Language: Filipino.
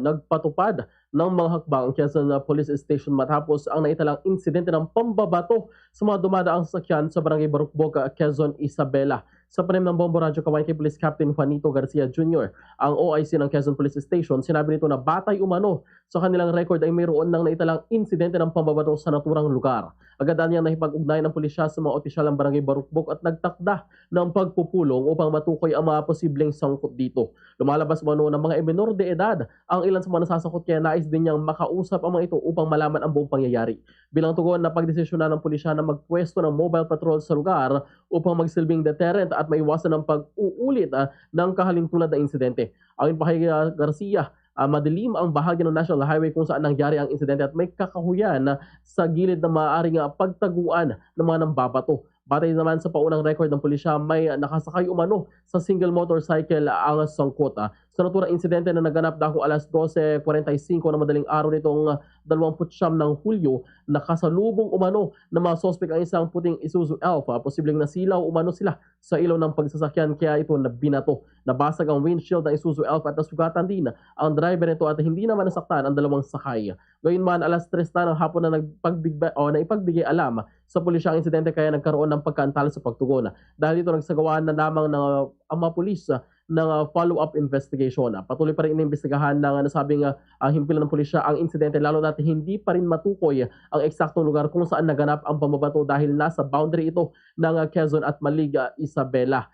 Nagpatupad ng mga hakbang ang Quezon Police Station matapos ang naitalang insidente ng pambabato sa mga dumadaang sasakyan sa Barangay Barukbog, Quezon, Isabela. Sa panim ng Bombo Radyo Kawayan kay Police Captain Juanito Garcia Jr., ang OIC ng Quezon Police Station, sinabi nito na batay umano sa kanilang record ay mayroon ng naitalang insidente ng pambabato sa naturang lugar. Agad niyang nakipag-ugnay ng pulisya sa mga opisyal ng Barangay Barukbog at nagtakda ng pagpupulong upang matukoy ang mga posibleng sangkot dito. Lumalabas umano ng mga menor de edad ang ilan sa mga nasasakot, kaya nais din niyang makausap ang mga ito upang malaman ang buong pangyayari. Bilang tugon, napagdesisyonan ng pulisya na magpwesto ng mobile patrol sa lugar upang magsilbing deterrent at maiwasan ang pag-uulit ng kahalintulad na insidente. Ayon pa kay Garcia, madilim ang bahagi ng National Highway kung saan nangyari ang insidente at may kakahuyan sa gilid na maaaring pagtaguan ng mga nambabato. Batay naman sa paunang record ng pulisya, may nakasakay umano sa single motorcycle ang sangkot. Sa naturang insidente na naganap dahil alas 12:45 na madaling araw nitong 29 ng Hulyo, nakasalubong umano ng mga sospek ang isang puting Isuzu Elf. Posibleng nasilaw umano sila sa ilaw ng pagsasakyan kaya ito nabinato. Nabasag ang windshield ng Isuzu Elf at nasugatan din ang driver nito at hindi naman nasaktan ang dalawang sakay. Gayunman, alas 3 na ng hapon na naipagbigay alam sa pulisya ang insidente kaya nagkaroon ng pagkaantala sa pagtugon. Dahil dito nagsagawaan na lamang ng ang mga pulis ng follow-up investigation. Patuloy pa rin inimbestigahan ng nasabing himpilan ng pulisya ang insidente, lalo na't hindi pa rin matukoy ang eksaktong lugar kung saan naganap ang pambabato dahil nasa boundary ito ng Quezon at Maliga, Isabela.